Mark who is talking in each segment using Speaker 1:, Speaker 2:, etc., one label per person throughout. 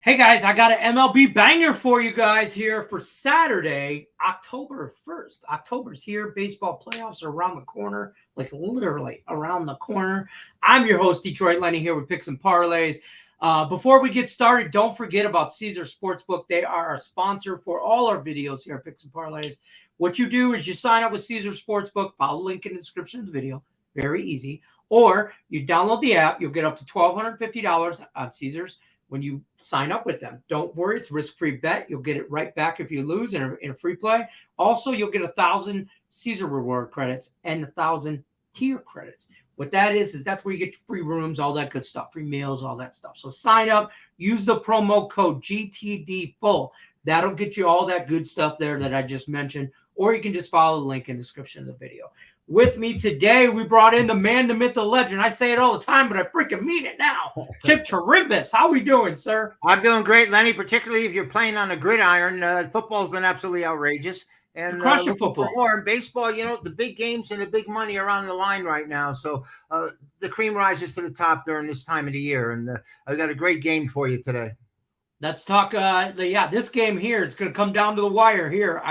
Speaker 1: Hey guys, I got an MLB banger for you guys here for Saturday, October 1st. October's here. Baseball playoffs are around the corner, like literally around the corner. I'm your host, Detroit Lenny, here with Picks and Parlays. Before we get started, don't forget about Caesar Sportsbook. They are our sponsor for all our videos here at Picks and Parlays. What you do is you sign up with Caesar Sportsbook, follow the link in the description of the video. Very easy. Or you download the app. You'll get up to $1,250 on Caesar's when you sign up with them. Don't worry, it's a risk-free bet. You'll get it right back if you lose in a free play. Also, you'll get 1,000 Caesar reward credits and 1,000 tier credits. What that is that's where you get free rooms, all that good stuff, free meals, all that stuff. So sign up, use the promo code GTDFULL. That'll get you all that good stuff there that I just mentioned, or you can just follow the link in the description of the video. With me today, we brought in the man, the myth, the legend. I say it all the time, but I freaking mean it now. Chip Chirimbes, how we doing, sir?
Speaker 2: I'm doing great, Lenny, particularly if you're playing on a gridiron. Football's been absolutely outrageous. And
Speaker 1: crushing football.
Speaker 2: More in baseball, the big games and the big money are on the line right now. So the cream rises to the top during this time of the year. And I've got a great game for you today.
Speaker 1: Let's talk. This game here, it's going to come down to the wire here.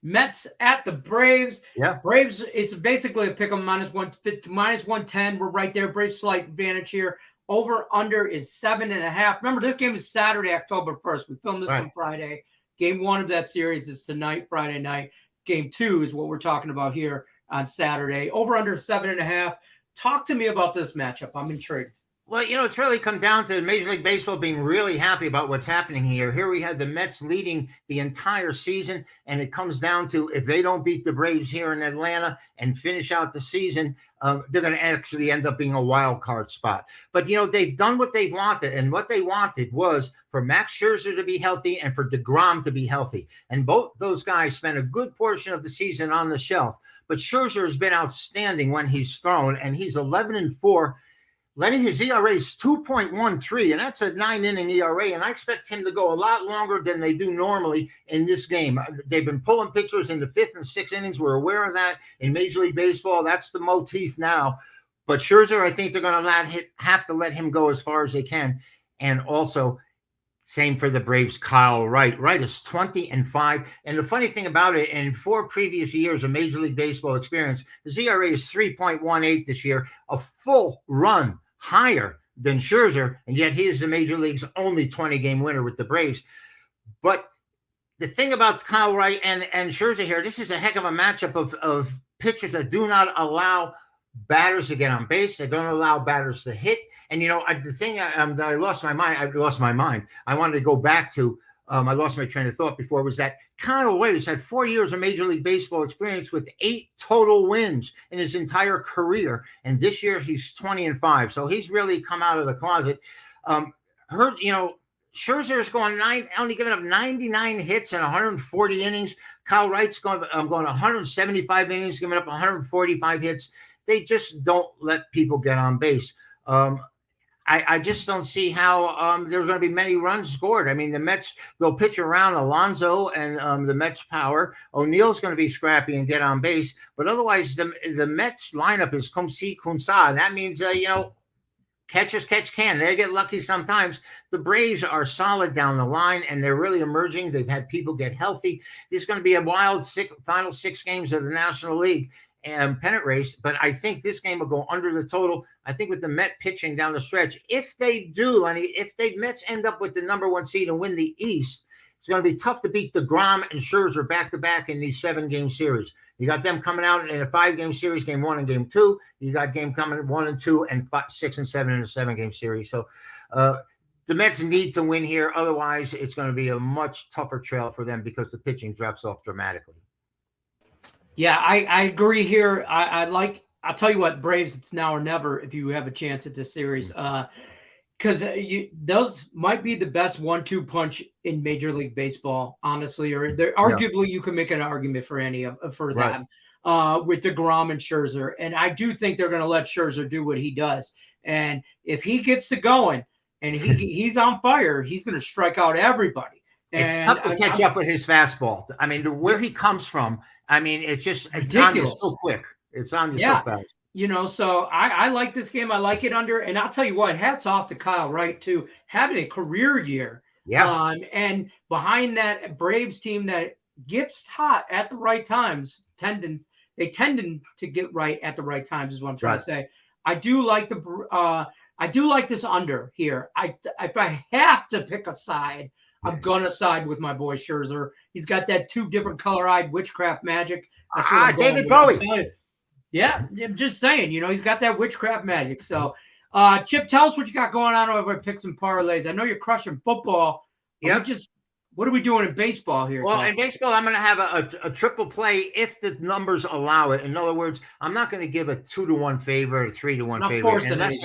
Speaker 1: Mets at the Braves.
Speaker 2: Yeah.
Speaker 1: Braves, it's basically a pick 'em -110. We're right there. Braves slight advantage here. Over under is 7.5. Remember, this game is Saturday, October 1st. We filmed this on Friday. Game 1 of that series is tonight, Friday night. Game 2 is what we're talking about here on Saturday. Over under 7.5. Talk to me about this matchup. I'm intrigued.
Speaker 2: Well, it's really come down to Major League Baseball being really happy about what's happening here. Here we have the Mets leading the entire season, and it comes down to if they don't beat the Braves here in Atlanta and finish out the season, they're going to actually end up being a wild card spot. But, they've done what they've wanted, and what they wanted was for Max Scherzer to be healthy and for DeGrom to be healthy. And both those guys spent a good portion of the season on the shelf. But Scherzer has been outstanding when he's thrown, and he's 11-4. Lenny, his ERA is 2.13, and that's a 9-inning ERA, and I expect him to go a lot longer than they do normally in this game. They've been pulling pitchers in the 5th and 6th innings. We're aware of that in Major League Baseball. That's the motif now. But Scherzer, I think they're going to have to let him go as far as they can. And also, same for the Braves, Kyle Wright. Wright is 20-5. And the funny thing about it, in 4 previous years of Major League Baseball experience, his ERA is 3.18 this year, a full run higher than Scherzer, and yet he is the Major League's only 20-game winner with the Braves. But the thing about Kyle Wright and Scherzer here, this is a heck of a matchup of pitchers that do not allow batters to get on base. They don't allow batters to hit. And, the thing that I lost my mind. I wanted to go back to, I lost my train of thought before, was that Kyle Wright has had 4 years of Major League Baseball experience with 8 total wins in his entire career. And this year he's 20-5. So he's really come out of the closet. Scherzer is only giving up 99 hits and 140 innings. Kyle Wright's going 175 innings, giving up 145 hits. They just don't let people get on base. I just don't see how there's going to be many runs scored. I mean, the Mets, they'll pitch around Alonso and the Mets power. O'Neill's going to be scrappy and get on base. But otherwise, the Mets lineup is come see, come saw. And that means, catchers catch can. They get lucky sometimes. The Braves are solid down the line, and they're really emerging. They've had people get healthy. There's going to be a wild final 6 games of the National League and pennant race, but I think this game will go under the total. I think with the Met pitching down the stretch, if they do, Lenny, if the Mets end up with the #1 seed and win the East, it's going to be tough to beat DeGrom and Scherzer back-to-back in these 7-game series. You got them coming out in a 5-game series, game 1 and game 2. You got game coming 1 and 2 and 6 and 7 in a 7-game series. So the Mets need to win here. Otherwise, it's going to be a much tougher trail for them because the pitching drops off dramatically.
Speaker 1: Yeah, I agree here. I'll tell you what, Braves, it's now or never if you have a chance at this series. Because those might be the best 1-2 punch in Major League Baseball, honestly. Or arguably you can make an argument for them with DeGrom and Scherzer. And I do think they're going to let Scherzer do what he does. And if he gets to going and he's on fire, he's going to strike out everybody.
Speaker 2: It's tough to catch up with his fastball. I mean, where he comes from, it's just
Speaker 1: ridiculous.
Speaker 2: So quick. It's on you
Speaker 1: Yeah.
Speaker 2: so fast.
Speaker 1: So I like this game. I like it under. And I'll tell you what, hats off to Kyle Wright, too, having a career year.
Speaker 2: Yeah.
Speaker 1: And behind that Braves team that gets hot at the right times, they tend to get right at the right times is what I'm trying to say. I do like this under here. If I have to pick a side, I'm gonna side with my boy Scherzer. He's got that 2 different color-eyed witchcraft magic. That's
Speaker 2: David Bowie.
Speaker 1: Yeah, I'm just saying. He's got that witchcraft magic. So, Chip, tell us what you got going on over at Picks and Parlays. I know you're crushing football.
Speaker 2: Yep.
Speaker 1: What are we doing in baseball here?
Speaker 2: Well, in baseball, I'm going to have a triple play if the numbers allow it. In other words, I'm not going to give a 2-1 favor, a 3-1 favor. Unless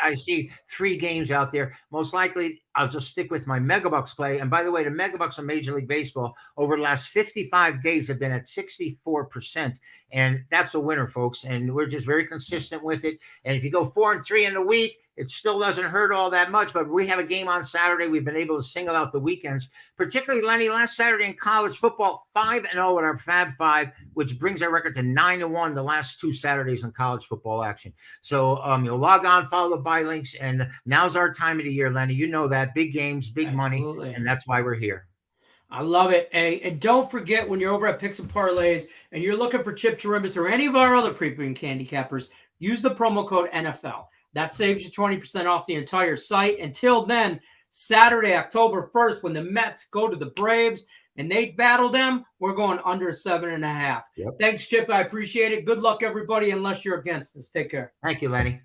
Speaker 2: I see 3 games out there. Most likely, I'll just stick with my Megabucks play. And by the way, the Megabucks on Major League Baseball over the last 55 days have been at 64%. And that's a winner, folks. And we're just very consistent with it. And if you go 4-3 in the week, it still doesn't hurt all that much, but we have a game on Saturday. We've been able to single out the weekends, particularly, Lenny, last Saturday in college football, 5-0 at our Fab Five, which brings our record to 9-1 the last 2 Saturdays in college football action. So you'll log on, follow the buy links, and now's our time of the year, Lenny. You know that. Big games, big money, and that's why we're here.
Speaker 1: I love it. Hey, and don't forget, when you're over at Picks and Parlays and you're looking for Chip Chirimbes or any of our other premium handicappers, use the promo code NFL. That saves you 20% off the entire site. Until then, Saturday, October 1st, when the Mets go to the Braves and they battle them, we're going under 7.5.
Speaker 2: Yep.
Speaker 1: Thanks, Chip. I appreciate it. Good luck, everybody, unless you're against us. Take care.
Speaker 2: Thank you, Lenny.